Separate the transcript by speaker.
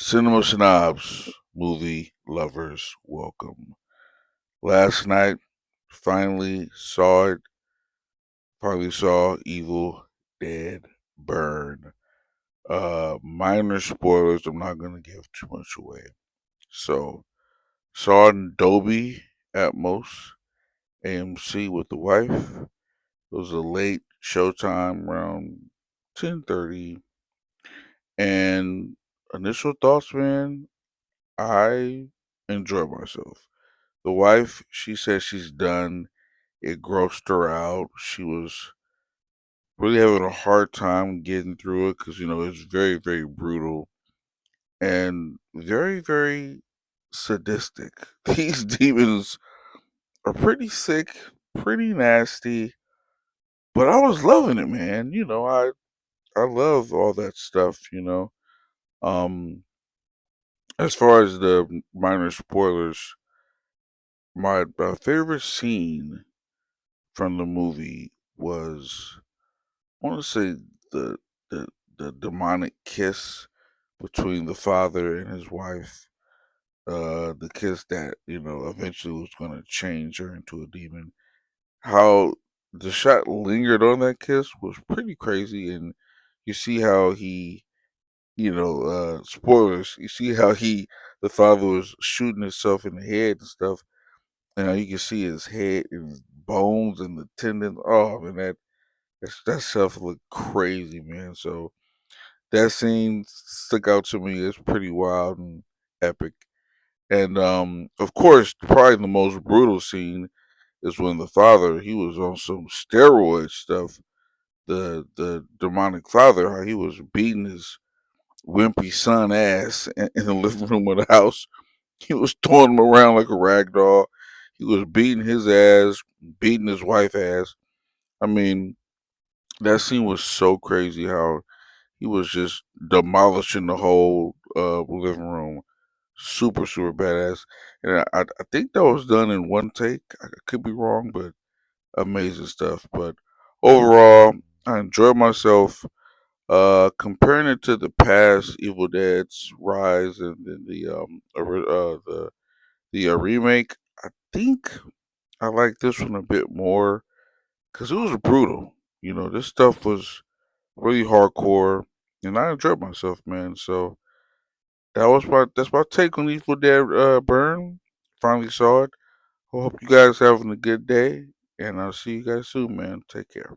Speaker 1: Cinema snobs, movie lovers, welcome. Last night, finally saw it. Finally saw Evil Dead Burn. Minor spoilers. I'm not gonna give too much away. So, saw it in Dolby Atmos AMC with the wife. It was a late showtime, around 10:30. And initial thoughts, man, I enjoyed myself. The wife, she says she's done. It grossed her out. She was really having a hard time getting through it because, it's very, very brutal and very, very sadistic. These demons are pretty sick, pretty nasty, but I was loving it, man. I love all that stuff. Um, as far as the minor spoilers, my favorite scene from the movie was I want to say the the the demonic kiss between the father and his wife. The kiss that eventually was going to change her into a demon. How the shot lingered on that kiss was pretty crazy, and you see how he, spoilers. You see how the father was shooting himself in the head and stuff, and how you can see his head and his bones and the tendons. Oh man, that stuff looked crazy, man. So that scene stuck out to me. It's pretty wild and epic. And of course, probably the most brutal scene is when the father he was on some steroid stuff. The demonic father, how he was beating his wimpy son ass in the living room of the house. He was throwing him around like a rag doll. He was beating his ass, beating his wife ass. I mean, that scene was so crazy how he was just demolishing the whole living room. Super, super badass. And I think that was done in one take. I could be wrong, but amazing stuff. But overall, I enjoyed myself. Comparing it to the past Evil Dead's Rise and then the remake, I think I like this one a bit more because it was brutal. This stuff was really hardcore, and I enjoyed myself, man. So that's my take on Evil Dead Burn. Finally saw it. I hope you guys having a good day, and I'll see you guys soon, man. Take care.